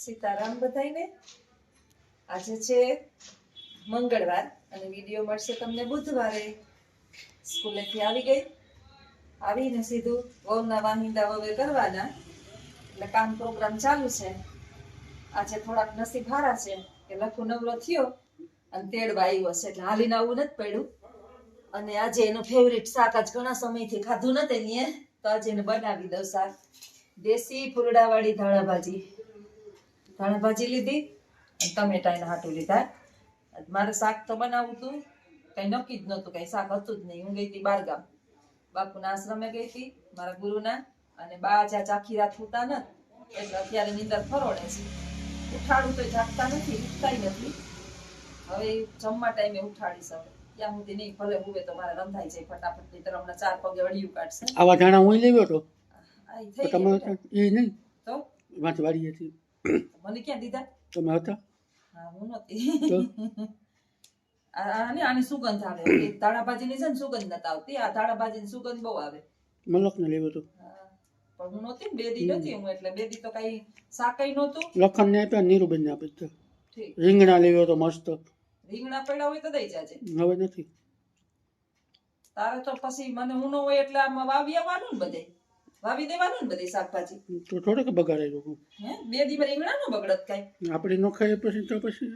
સીતારામ બધાઈને. આજે છે મંગળવાર અને વિડીયો મળશે તમને બુધવારે. સ્કૂલેથી આવી ગઈ, આવીને સીધું વહુના વાહિંદા વવે કરવાના, એટલે કામ પ્રોગ્રામ ચાલુ છે. આજે થોડાક નસીબ હારા છે કે લખુ નવરો થયો અને તેડવા આવ્યો છે, એટલે હાલીને આવવું નથી પડ્યું. અને આજે એનું ફેવરિટ શાક આજ ઘણા સમયથી ખાધું નથી ને, તો આજે એને બનાવી દઉં શાક. દેશી ફૂલડાવાળી ધાણાભાજી લીધી અને ટમેટાના હાટું લીધા. મારે શાક તો બનાવવું હતું, કઈ નક્કી જ નતું, કઈ શાક હતું જ નહીં. હું ગઈ હતી બારગામ, બાપુના આશ્રમે ગઈ હતી મારા ગુરુના, અને બા જ્યાં આખી રાત ઉતા ન એટલે અત્યારે નીંદર ફરોડે છે. ઉઠાડું તો જાગતા નથી, ઉઠતાય નથી. હવે જમવા ટાઈમે ઉઠાડીશ. હવે ત્યાં સુધી નહીં, ભલે હુવે તો મારે રંધાઈ જાય ફટાફટ, ની તરફ હમણાં 4 પગે અડિયું કાઢશે. આવા ધાણા હું લેવ્યો તો થઈ તમે ગયું એ નહીં તો વાંચ વાળી હતી મને ક્યાં દીધા? તમે હતા હા, હું નહોતી. આની સુગંધ આવે, ધાણાભાજીની છે ને સુગંધ નથી આવતી. આ ધાણાભાજીની સુગંધ બહુ આવે. મલકને લેવ્યો તો પણ હું નહોતી, 2 દી નથી હું, એટલે 2 દી તો કઈ શાકઈ નહોતું. લખનને આપ્યા, નીરુબેનને આપી દીધા. ઠીક. રીંગણા લેવ્યો તો મસ્ત. રીંગણા પડ્યા હોય તો દઈ જાજે. હવે નથી તારે તો પછી મને હું ન હોય એટલે આમાં વાવી આવવાનું ને, બધે વાવી દેવાનું ને, બધી શાકભાજી. તો થોડોક બગાડાઈ ગયો. હે 2 દી રીંગણા નો બગડત કઈ. આપણે ન ખાઈએ પછી તો પછી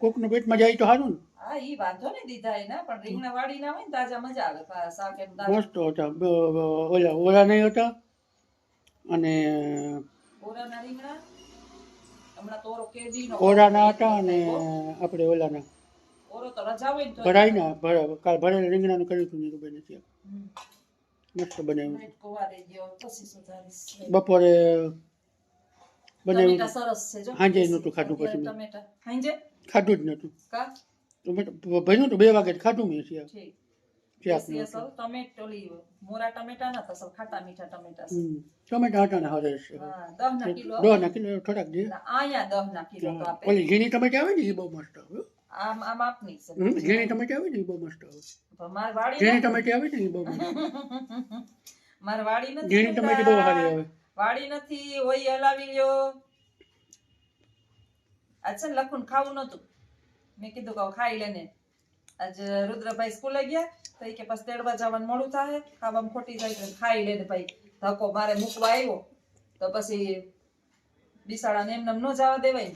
કોકનો પેટમાં જાય તો સારું ને. હા, ઈ વાંધો ને દીધા એના, પણ રીંગણા વાડી ના હોય ને તાજા મજા આવે. શાક એમ મસ્ત હતા. ઓલા નહીં હતા, અને ઓરાના રીંગણા હમણાં તો ઓરો કેદીનો ઓરાના હતા, અને આપણે ઓલાના ઓરો તો રજા હોય ને તો ભરાઈના કાલ ભરેલા રીંગણાનું કર્યું હતું નીરુબેને ત્યાં. મસ્ત બનાવ્યું. કોવા દઈ ગયો પછી સુધારીશ. બપોરે ટમેટા સરસ છે જો. સાંજે નહોતું ખાધું, પછી મેં ટમેટા હાંજે ખાધું જ નહોતું. કા ભર્યું તો 2 વાગે ખાધું મેં ત્યાં. ઠીક. શાક દેશી અસલ ટમેટોલી મોરા ટમેટા ના અસલ ખાટા મીઠા ટમેટા છે. ટમેટા હતા ને હવે હા, 10 ના કિલો. 10 ના કિલો થોડાક દે. આયા 10 ના કિલો તો આપે. ઓલી ઝીણી ટમેટા આવે ને એ બહુ મસ્ત આવે. આમ આપની છે. ઝીણી ટમેટા આવે ને એ બહુ મસ્ત આવે. પણ માર વાડી ઝીણી ટમેટા આવે ને એ બહુ મસ્ત. માર વાડી નથી. ઝીણી ટમેટી બહુ સારી આવે. વાડી નથી હોય હલાવી લ્યો. આજ છે ને લખુન ખાવું નતું, મેં કીધું કે ખાઈ લેને. આજ રુદ્રભાઈ સ્કૂલે ગયા તો કે પછી તેડવા જવાનું મોડું થાય, ખાવામાં ખોટી જાય તો ખાઈ લે ને ભાઈ. ધક્કો મારે મૂકવા આવ્યો તો પછી બિસાડાને એમને ન જવા દેવાય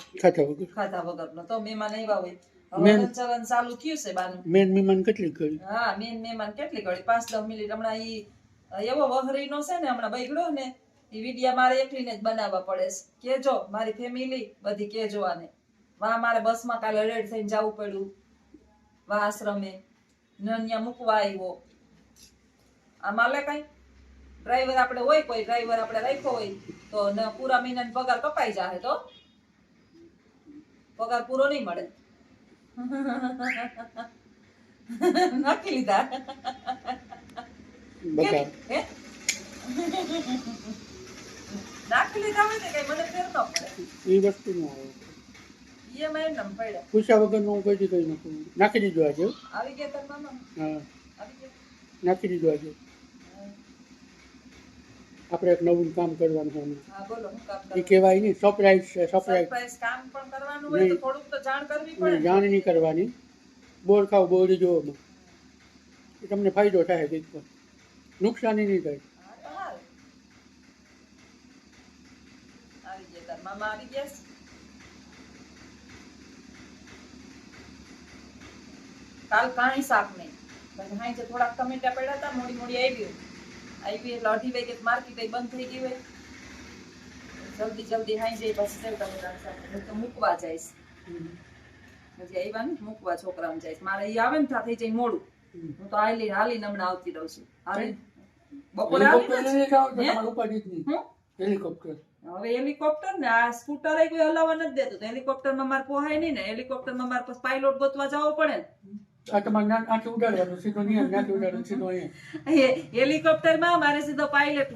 ખાધા વગરનો. તો મહેમાન આવ્યા હોય, હવે ચલન ચાલુ થયું છે બાનું. મેન મહેમાન કેટલી ઘડી? હા, મેન મહેમાન કેટલી ઘડી, 5-10 મિનિટ. હમણાં ઈ એવો વહરીનો છે ને, હમણાં બગડ્યો ને, એ વિડિયા મારે એકલીને જ બનાવવા પડે છે. કેજો મારી ફેમિલી બધી કેજો આને. વાં મારે બસમાં કાલે રેડ થઈને જવું પડ્યું, વાં આશ્રમે નન્યા મૂકવા આવ્યો. આમાં લે કઈ ડ્રાઈવર આપણે હોય, કોઈ ડ્રાઈવર આપણે રાખ્યો હોય તો પૂરા મહિનાનો પગાર કપાઈ જાય, તો પગાર પૂરો નહીં મળે. નાખી લીધા નાખી લીધા હોય ને કઈ મને ફેર ન પડે. એ વસ્તુ ન આવે. એમાં એમ નમ પડ્યા પૂછ્યા વગર નું કોઈ કઈ નાખું. નાખી દીધું આજે. આવી ગયા તાર મામા? હા, આવી ગયા. નાખી દીધું આજે. આપણે એક નવું કામ કરવાનું છે. હા, બોલો શું કામ એ કરવાનું? કહેવાય નહીં, સરપ્રાઈઝ છે. સરપ્રાઈઝ કામ પણ કરવાનું હોય તો થોડુંક તો જાણ કરવી પડે. જાણ નહીં કરવાની. બોર ખાવ બોરી જોવામાં એ તમને ફાયદો થાય, કંઈક પણ નુકસાની નહીં થાય. હા, તો હારું. આવી ગયા તાર મામા આવી ગયા છે? કાલ કાંઈ શાક નહીં. પછી હાંજે થોડાક ટમેટા પડ્યા હતા, મોડી આવી એટલે 2:30 વાગે માર્કેટ બંધ થઈ ગઈ હોય. જલ્દી હાંજે પછી સેવ ટમેટા શાક તો મૂકવા જઈશ. હજી આવ્યા ને મૂકવા છોકરાઓને જઈશ. મારે એ આવે ને ત્યાં થઈ જાય મોડું. હું તો હાલીને હમણાં આવતી રહું છું. બપોરે હેલિકોપ્ટર હવે હેલિકોપ્ટર ને આ સ્કૂટર કોઈ હલાવવા નથી દેતું, તો હેલિકોપ્ટરમાં મારે પોહાય નહીં ને. હેલિકોપ્ટરમાં મારે પછી પાયલોટ ગોતવા જવો પડે ને. હેલિકોપ્ટરમાં મારે સીધો પાયલટ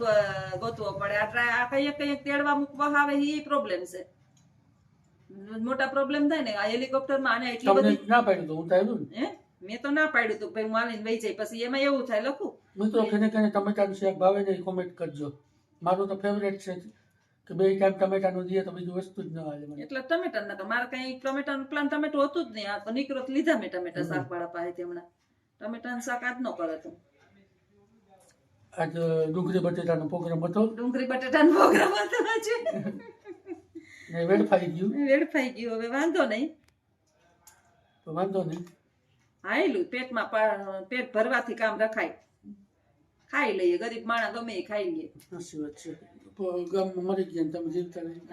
ગોતવો પડે. આ કઈ તેડવા મૂકવા આવે એ પ્રોબ્લેમ છે, મોટા પ્રોબ્લેમ થાય ને આ હેલિકોપ્ટરમાં. આને એટલી બધી ના પાડ્યું હું થયું હે મેં તો ના પાડ્યું તું ભાઈ, હું આલીને વહી જાય. પછી એમાં એવું થાય લખું મિત્રો, કેને કેને ટમેટાનું શાક ભાવે ને કોમેન્ટ કરજો. મારું તો ફેવરેટ છે કે 2 ટાઈમ ટમેટાનું દે તો બીજું વસ્તુ જ ન હાલે મને. એટલે ટમેટા નકર મારે કઈ ટમેટાનું પ્લાન ટમેટું હતું જ નહીં. આ તો નીકળો તો લીધા મેં ટમેટા શાક વાળા પાસે હમણાં. ટમેટાનું શાક આજ નો કરે તો આજ ડુંગળી બટેટાનો પ્રોગ્રામ હતો ડુંગળી બટાટાનો પ્રોગ્રામ હતો આજે. ને વેડફાઈ ગયું વેડફાઈ ગયું. હવે વાંધો નહીં, તો વાંધો નહીં. હાયલું પેટમાં પેટ ભરવાથી કામ રખાય. ખાઈ લઈએ, ગરીબ માણસ ગમે એ ખાઈ લઈએ. સાચી વાત છે. ગામમાં મરી ગયા ને તમે જીવતા નહીં.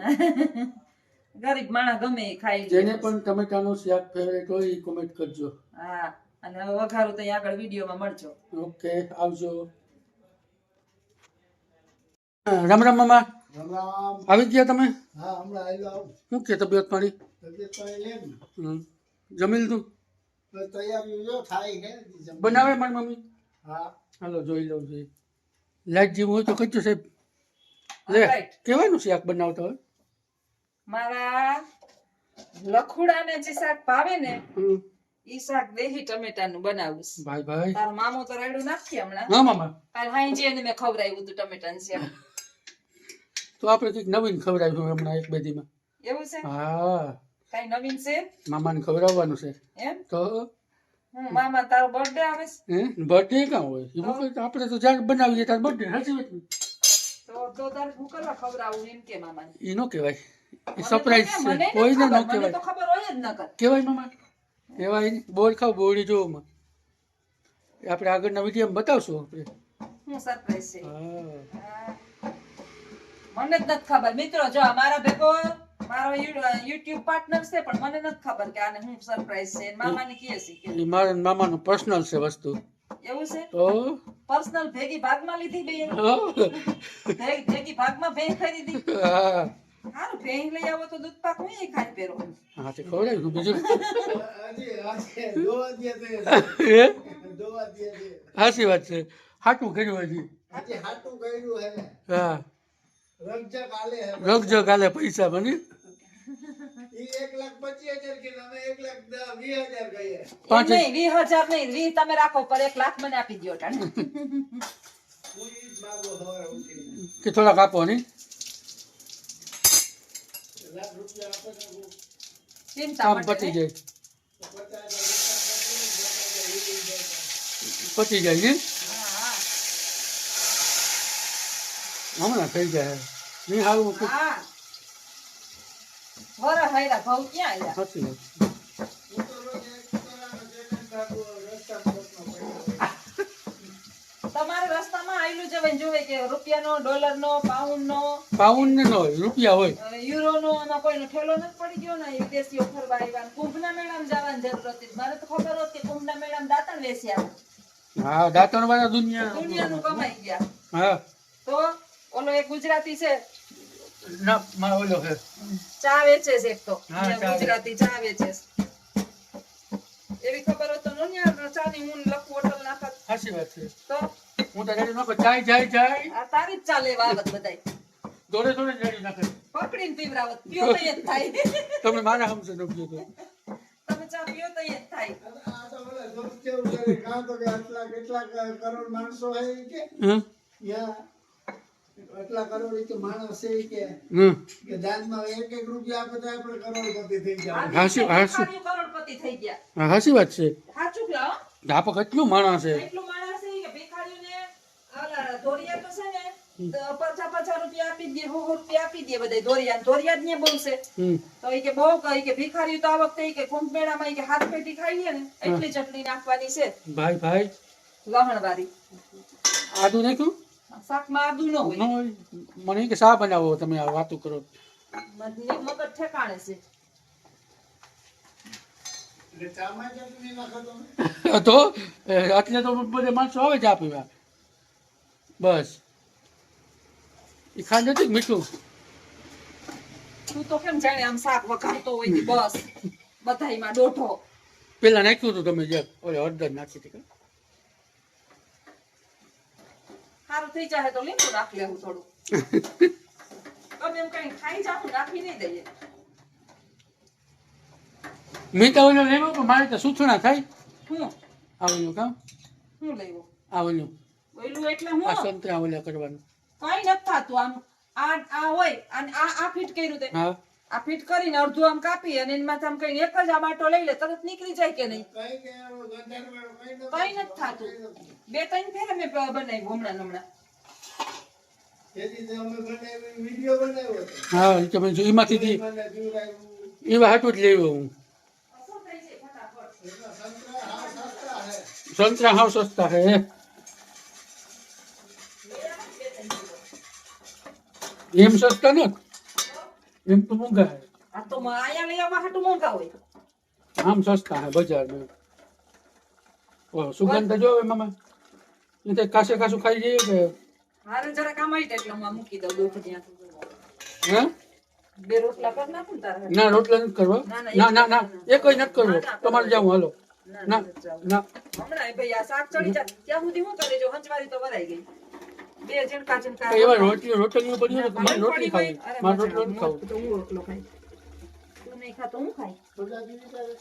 ગરીબ માણસ ગમે એ ખાઈ લે. જેને પણ ટમેટાનું શાક ફેવરેટ હોય એ કોમેન્ટ કરજો. હા, અને હવે વઘારું તો અહીં આગળ વિડીયોમાં મળજો. ઓકે, આવજો. રામ રામ મામા. રામ રામ. આવી ગયા તમે? હા, હમણાં આવ્યો. શું કે તબિયત પાણી? તબિયત પાણી લે ને. જમી લીધું? બસ તૈયારી જો થાય ને. બનાવે મારી મમ્મી? હા. હાલો જોઈ લઉં છું. લાઈટ જેવું હોય તો કહેજો સાહેબ. લે Right. કેવાનું શાક બનાવતા હોય? મારા લખુડાને જે શાક ભાવે ને હમ. ઈ શાક દેહી ટમેટાનું બનાવીશ. ભાઈ ભાઈ. તારો મામો તો રાયડું નાખી હમણાં. હા મામા. કાલ હાંજે એને મેં ખવડાવ્યું હતું ટમેટાનું શાક. તો આપણે કંઈક નવીન ખવડાવ્યું હમણાં 1-2 દીમાં. એવું છે? હા, કઈ નવીન છે મામાને ખવડાવવાનું છે. એમ? તો મામા તારો બર્થડે આવે છે? હે બર્થડે કાં હોય? એવું કંઈ તો આપણે તો જ્યારે બનાવીએ ત્યારે બર્થડે. સાચી વાત ને? તો તારે હું કરવા ખવડાવું એમ કે મામાને. એ નો કહેવાય, એ મને તો સરપ્રાઈઝ કેમ? છે. મને નથી કોઈને ખબર. ન મને કહેવાય. તો ખબર હોય જ ન કર. કહેવાય મામા? કહેવાય નહીં. બોલ ખાવ બોડી જોવામાં એ આપણે આગળના વિડીયોમાં બતાવશું આપણે. હું સરપ્રાઈઝ છે. હા. મને જ નથી ખબર. મિત્રો જો આ મારા ભેગો મારો યુટ્યુબ પાર્ટનર છે પણ મને નથી ખબર કે આને હું સરપ્રાઈઝ છે. મામાને કહે છે કે એ મારા ને મામાનું પર્સનલ છે વસ્તુ. એવું છે? તો પર્સનલ ભેગી ભાગમાં લીધી બે ભેગી ભાગમાં ભેં ખરીદી. હા હારું ભેં લઈ આવો તો દૂધ પાક હું ખાઈ પહેરો. હા તે ખવડાવ્યું બીજું. હજી દોવા દે તે. હે? દોવા દે તે. સાચી વાત છે. હાટું કર્યું હજી. હજી હાટું કર્યું હે. હા, રગજગ આલે હે. રગજો કાલે પૈસા બની. ઈ 1,25,000 કે અમે 1,20,000 કહીએ. પાંચ એમ નહીં, 20,000 નહીં, 20 તમે રાખો પર 1 લાખ મને આપી દ્યો ટાણે. હું ઈ જ માગો સવારે ઉઠીને. કે થોડાક આપો નહીં? લાખ રૂપિયા આપે ને હું ચિંતા કામ માટે પતી નહીં. જાય. 50,000 પતી જાય ને? હા, હા. હમણાં થઈ જાય. નહીં સારું. હા. વરા હાયરા ભાવ ક્યાં આયા? સાચી વાત. હું તો રોજ એક કરાનો પેમેન્ટ આપું રસ્તામાં બસમાં પૈસા. તમારે રસ્તામાં આયલું જવાય જોવે કે રૂપિયાનો, ડોલરનો, પાઉન્ડનો, પાઉન્ડ ને ન હોય, રૂપિયા હોય. યુરોનો અને કોઈનો ઠેલો નથી પડી ગયો ને એ વિદેશીઓ ફરવા આવ્યા ને કુંભના મેળામાં જવાની જરૂર હતી. મારે તો ખબર હોત કે કુંભના મેળામાં દાંતણ વેચ્યા. હા, દાંતણ વાળા દુનિયા. દુનિયાનું કમાઈ ગયા. હા તો ઓલો એક ગુજરાતી છે ના માં ઓલો છે. ચા વેચે છે એક તો હા, ચા ગુજરાતી ચા વેચે છે. એવી ખબર હોત તો નો ન્યા ચાની હું લખું હોટલ નાખત. સાચી વાત છે. તો હું તો રેડી નાખો જાય જાય જાય આ તારી જ ચાલે વાવત બધાય દોડે દોડે રેડી નાખે. પકડીને પીવરાવત. પીઓ તો એ જ થાય. તમને મારા હમસે નોકજો તો. તમે ચા પીઓ તો એ જ થાય. આ તો ઓલા જોક કેવું કરે કાં તો કે આટલા કેટલા કરોડ માણસો હે ઈ કે હમ યા આટલા કરોડ ઈ કે માણસ છે ઈ હમ કે દાનમાં 1-1 રૂપિયા આપે તો આપણે કરોડપતિ થઈ જાય. હાચી હાચી ભિખારીઓ કરોડપતિ થઈ ગયા. હા હાચી વાત છે. સાચું લાવો. ધાપક કેટલું માણસ છે. એટલું માણસ છે કે ભિખારીઓને ઓલા ધોરિયા તો છે ને તો 50 રૂપિયા આપી દે, 100 રૂપિયા આપી દે બધાય ધોરિયા. ધોરિયા જ ને બોલશે હમ તો ઈ કે બહુ કહી કે ભિખારીઓ તો આ વખતે ઈ કે કુંભ મેળામાં ઈ કે હાથ પેટી ખાઈ લે ને એટલી ચટણી નાખવાની છે ભાઈ ભાઈ લહણવાળી. આદુ નાખ્યું શાકમાં આદુ ન ન હોય. હોય. મને કે શા બનાવો તમે આ વાતો કરો. મગજ ઠેકાણે છે. એટલે ચામાં ચટણી નાખો તમે. તો એટલે તો બધે માણસો આવે ચા પીવા. બસ એ ખાંડ નથી કે મીઠું? તું તો કેમ જાણે આમ શાક વઘારતો હોય કે બસ બધાયમાં દોઢો. પેલા નાખ્યું હતું તમે જે ઓલે હળદર નાખી હતી. સારું થઈ જાય તો લીંબુ નાખ લેવું થોડું. તમે એમ કઈ ખાઈ જાવ નાખી નહીં દઈએ. મીઠા ઓલો લેવો પણ મારે તો સૂચના થાય. હું આવેલું કામ હું લેવું આવેલું ઓયલું એટલે હું આ સંતરા ઓલા કરવાનું. કઈ નથી થતું. આમ આ હોય અને આ ફિટ કર્યું તે હા આ ફિટ કરીને અડધું આમ કાપી અને એની માથે આમ કરીને એક જ આ બાટો લઈ લે તરત નીકળી જાય કે નહીં કઈ કે એનો ગંધારવાળો કઈ નથી. કઈ નથી થાતું બે ત્રણ ફેરે મેં બનાવ્યું હમણાં તેથી તો અમે બનાવી વિડીયો બનાવ્યો હતો. હા એ તમે જો એમાંથી મને જીવડાવ્યું. એવા હાટું જ લેવું હું એના સંતરા હા સસ્તા હે. સંતરા હાવ સસ્તા હે એમ સસ્તા ને એમ તો મોંઘા હે આ તો અહીંયા લઈ આવવા હાટું મોંઘા હોય આમ સસ્તા હે બજારમાં ઓ સુગંધ જો હવે મામા એ તો કાસે કાસું ખાઈ જઈએ કે હારે જરાક આમ આવી એટલે હું આ મૂકી દઉં દૂધ ત્યાં હે બે રોટલા કરી નાખું ને તારે ના રોટલા નથી કરવા ના ના ના એ કોઈ નથી કરવો તમારે જાવ હાલો ના ના હમણાં ભાઈ આ શાક ચડી જાય ત્યાં સુધી હું કરે જો હંચવારી તો વરાઈ ગઈ બે ઝીણકા એવા રોટલી પડી હોય ને મારે રોટલી ખાવી મારે રોટલો નથી ખાવું તો હું રોટલો ખાઈ તું નહીં ખાતો હું ખાઈ બધા દીદી તારે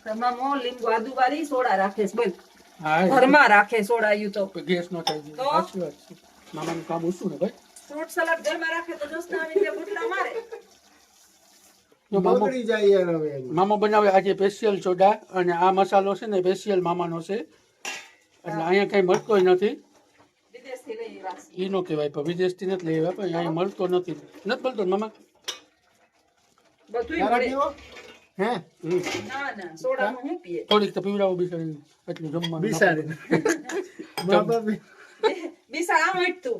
ઘરમાં મો લીંબુ આદુ વાળી સોડા રાખે છે બોલ હા ઘરમાં રાખે સોડા યુ તો ગેસ નો થાય તો? સાચી વાત છે મામાનું કામ ઓછું ને ભાઈ ફ્રૂટ સલાડ ઘરમાં રાખે તો જોસ્તા આવીને બુટલા મારે જો મામો બગડી જાય યાર હવે એમાં. મામો બનાવે આજે સ્પેશિયલ સોડા અને આ મસાલો છે ને સ્પેશિયલ મામાનો છે એટલે અહીંયા કઈ મળતો નથી વિદેશથી લઈ આવ્યા એ નો કહેવાય પણ વિદેશથી નથી લઈ આવ્યા પણ અહીંયા મળતો નથી મળતો ને મામા બધુંય તારા મળે પીવો? હે ના ના સોડામાં હું પીએ થોડીક તો પીવડાવો બિચારીને એટલું જમવાનું બિસાડીને. મા બાપ બિસાડ આમ હટતું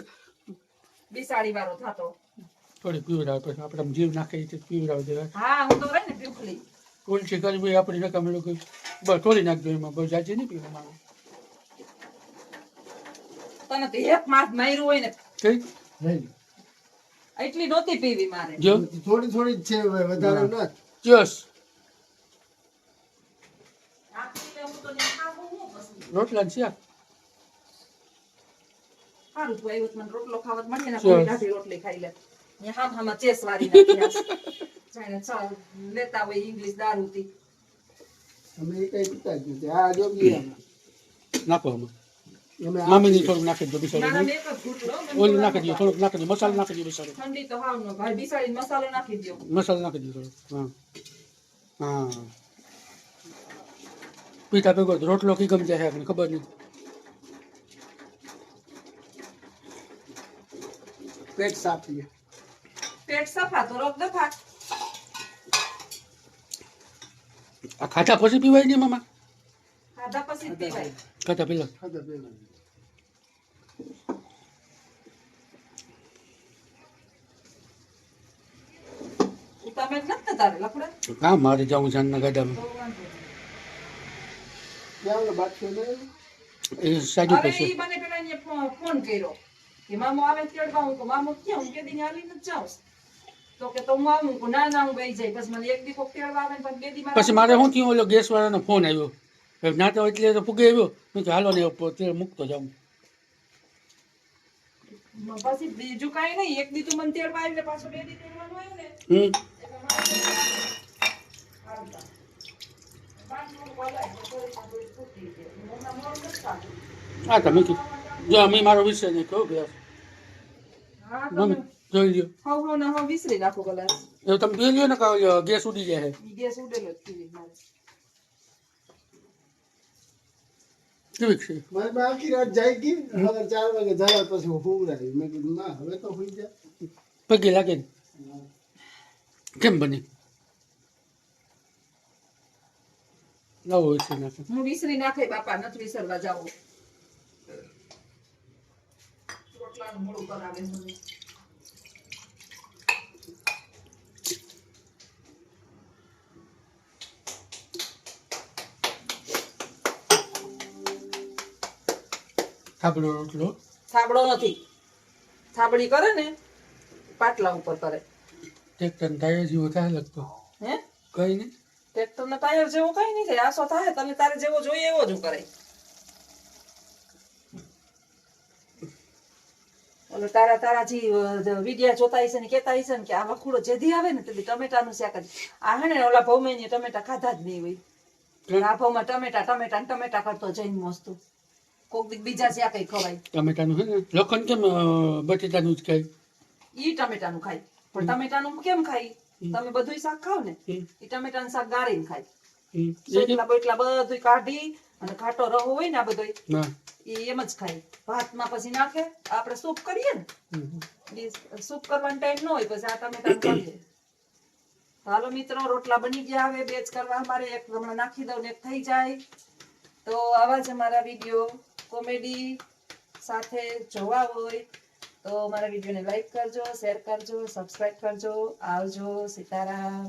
બિસાડી વાળો થાતો થોડીક પીવડાવે પછી આપણે આમ જીવ નાખે એ પીવડાવી દેવાય હા હું તો રહી ને પીપલી ઉલટી કરવી આપણી રકમ એ લોકો બસ થોડી નાખજો એમાં બહુ જાજી નહીં પીવામાં તને તો એક માસ માર્યું હોય ને કઈ નહીં. એટલી નહોતી પીવી મારે જો થોડી થોડી જ છે હવે, વધારે હા. નથી. ચસ આખી હું તો નહીં ખાવું હું પછી રોટલા ને શાક સારું તું આવ્યો તો મને રોટલો ખાવા જ મળે ને Cheers. કોઈ દાઢી રોટલી ખાઈ લે ને હામાં ચેસ વારી નાખી જાણે ચાલ લેતા હોય ઇંગ્લિશ દારૂથી અમે એ કઈ પીતા જ નથી. આ જો ગિયામાં. નાખો આમાં અમે આ મામીની થોડુંક નાખી દો મારા બિચારી એક જ ઘૂંટડો ઓલી નાખી દો થોડુંક નાખી દો મસાલો નાખી દો બિચારી ઠંડી તો હાવ ન ભાઈ બિસાડી મસાલો નાખી દો મસાલો નાખી દો થોડુંક હા હા પીતા ભેગો જ રોટલો કી ગમતે છે આપણને ખબર નહીં પેટ સાફ થઈ જાય. પેટ સફા તો રોગ દફા આ ખાધા પછી પીવાય નહીં મામા ખાધા પછી જ પીવાય ખાધા પેલા ખાધા પહેલા. તમે જ નથી તારે લફડા હા મારે જાઉં જાનના ગાડામાં તો વાંધો નહીં. ત્યાં ઓલો બાટલો નહીં? એ સાઈડ ઉપર હવે છે ઈ મને પેલા એને ફોન કર્યો કે મામો આવે તેડવા હું કહું, મામો ક્યાં હું કેદી હાલીને જ જાઉં તો કે તો હું આવું હું કહું, ના ના હું ગઈ જાય પછી મને એક દી કોક તેડવા આવે ને પછી બે દી પછી મારે શું થયું ઓલો ગેસ વાળાનો ફોન આવ્યો હવે ના તો એટલે તો ફૂગે આવ્યો મેં કીધું હાલો ને તેલ મૂકતો જાઉં પછી બીજું કાંઈ નહીં એક દી તું મને તેડવા આવી એટલે પાછું બે દી તેડવાનું આવ્યું ને હમ એટલે મારે આવતા. પાંચ મિનિટ બોલાય તો થોડી થોડી છૂટી ગઈ. હું હમણાં મોડું નથી ખાધું. હા તમે કીધું જો અમે મારો વિષય નહીં કહું ગયા હા મમ્મી તમે જોઈ લ્યો હવ ને હવ વિસરી નાખો ગલાસ એવું તમે પી લ્યો ને કહો ગેસ ઉડી જાય ઈ ગેસ ઉડેલો જ પીવી મારે કેવી છે મારી બા આખી રાત જાગી. હવે 4 વાગે જરા પછી હું હુંવડાવી. મેં કીધું ના હવે તો હુઈ જા. પગે લાગે ને કેમ બની લાવો વિષય નાખે હું વિસરી નાખે બાપા નથી વિસરવા જાવું રોટલાનું મોડું કરાવે મને થાબડો રોટલો થાબડો નથી થાબડી કરે ને પાટલા ઉપર કરે ટ્રેક્ટર ટાયર જેવો થાય લગતો હે કઈ નહીં ટ્રેક્ટર ના ટાયર જેવો કઈ નહીં થાય આસો થાય તને તારે જેવો જોઈએ એવો જ કરે ઓલો તારા વિડિયા જોતા હશે ને કેતા હશે ને કે આ વખુડો જેદી આવે ને તે ટમેટાનું શાક જ આ હે ને ઓલા ભૌમે ટમેટા ખાધા જ નહીં હોય આ ભાવમાં ટમેટા ટમેટા ને ટમેટા કરતો જઈને મસ્તું કોક દી બીજા જ્યાં કઈ ખવાય ટમેટાનું છે ને લખન કેમ બટેટાનું જ ખાય ઈ ટમેટાનું ખાય પણ ટમેટાનું કેમ ખાય તમે બધુંય શાક ખાવ ને હમ. ઈ ટમેટાનું શાક ગાળીને ખાય હમ. એ સોટલા બોટલા બધું કાઢી અને ઘાટો રહો હોય ને આ બધોય ના ઈ એમ જ ખાય ભાતમાં પછી નાખે આપણે સૂપ કરીએ ને હમ. ઈ સૂપ કરવાનો ટાઈમ ન હોય પછી આ ટમેટાનું કરીએ હાલો મિત્રો રોટલા બની ગયા હવે બે જ કરવા અમારે એક હમણાં નાખી દઉં ને એક થઈ જાય તો આવા જ અમારા વિડીયો કોમેડી સાથે જોવા હોય તો મારા વિડીયોને લાઈક કરજો શેર કરજો સબસ્ક્રાઇબ કરજો આવજો સીતારામ